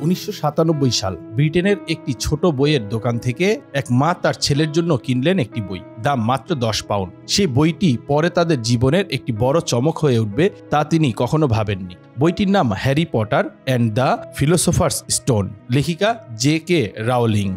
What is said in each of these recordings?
1997 সাল ব্রিটেনের একটি ছোট বইয়ের দোকান থেকে এক মা তার ছেলের জন্য কিনলেন একটি বই, দাম মাত্র 10 পাউন্ড। সেই বইটি পরে তাদের জীবনের একটি বড় চমক হয়ে উঠবে তা তিনি কখনো ভাবেননি। বইটির নাম Harry Potter and the philosopher's stone, লেখিকা জে.কে. রাউলিং।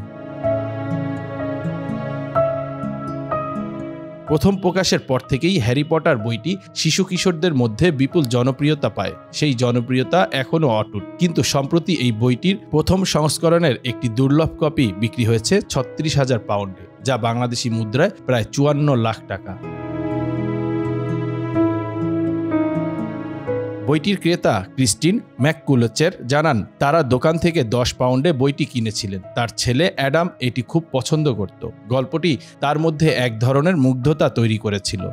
প্রথম প্রকাশের পর থেকেই হ্যারি পটার বইটি শিশু কিশোরদের মধ্যে বিপুল জনপ্রিয়তা পায়। সেই জনপ্রিয়তা এখনও অটুট, কিন্তু সম্প্রতি এই বইটির প্রথম সংস্করণের একটি দুর্লভ কপি বিক্রি হয়েছে 36,000 পাউন্ডে, যা বাংলাদেশি মুদ্রায় প্রায় 54 লাখ টাকা। বইটির ক্রেতা ক্রিস্টিন ম্যাককুলচের জানান, তারা দোকান থেকে 10 পাউন্ডে বইটি কিনেছিলেন। তার ছেলে অ্যাডাম এটি খুব পছন্দ করত। গল্পটি তার মধ্যে এক ধরনের মুগ্ধতা তৈরি করেছিল।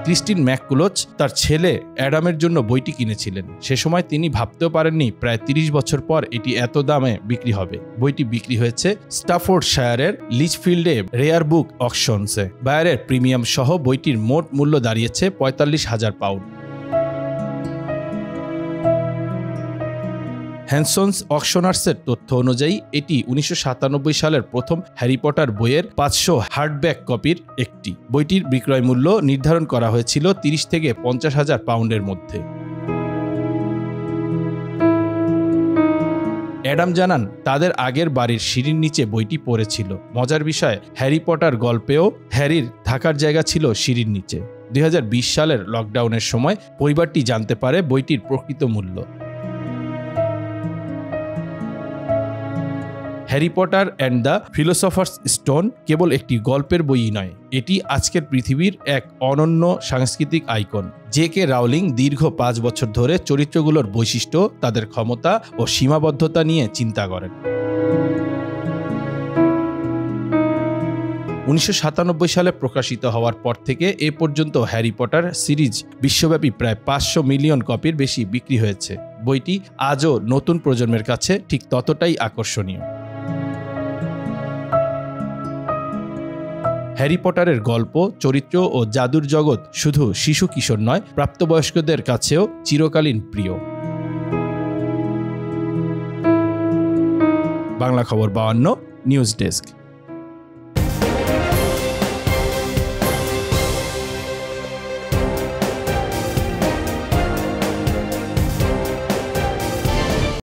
ক্রিস্টিন ম্যাককুলচ তার ছেলে অ্যাডামের জন্য বইটি কিনেছিলেন। সে সময় তিনি ভাবতেও পারেননি প্রায় 30 বছর পর এটি এত দামে বিক্রি হবে। বইটি বিক্রি হয়েছে স্টাফোর্ডশায়ারের লিচফিল্ডে রেয়ার বুক অকশনসে। বায়ারের প্রিমিয়াম সহ বইটির মোট মূল্য দাঁড়িয়েছে 45,000 পাউন্ড। হ্যানসন্স অকশনার্সের তথ্য অনুযায়ী এটি 1997 সালের প্রথম হ্যারি পটার বইয়ের 500 হার্ডব্যাক কপির একটি। বইটির বিক্রয় মূল্য নির্ধারণ করা হয়েছিল 30 থেকে 50,000 পাউন্ডের মধ্যে। অ্যাডাম জানান, তাদের আগের বাড়ির সিঁড়ির নিচে বইটি পড়েছিল। মজার বিষয়, হ্যারি পটার গল্পেও হ্যারির থাকার জায়গা ছিল সিঁড়ির নিচে। 2020 সালের লকডাউনের সময় পরিবারটি জানতে পারে বইটির প্রকৃত মূল্য। Harry Potter and the philosopher's stone কেবল একটি গল্পের বইই নয়, এটি আজকের পৃথিবীর এক অনন্য সাংস্কৃতিক আইকন। জে.কে. রাউলিং দীর্ঘ 5 বছর ধরে চরিত্রগুলোর বৈশিষ্ট্য, তাদের ক্ষমতা ও সীমাবদ্ধতা নিয়ে চিন্তা করেন। 1997 সালে প্রকাশিত হওয়ার পর থেকে এ পর্যন্ত হ্যারি পটার সিরিজ বিশ্বব্যাপী প্রায় 500 মিলিয়ন কপির বেশি বিক্রি হয়েছে। বইটি আজও নতুন প্রজন্মের কাছে ঠিক ততটাই আকর্ষণীয়। হ্যারি পটারের গল্প, চরিত্র ও জাদুর জগৎ শুধু শিশু কিশোর নয়, প্রাপ্তবয়স্কদের কাছেও চিরকালীন প্রিয়। বাংলা খবর 52 নিউজ ডেস্ক।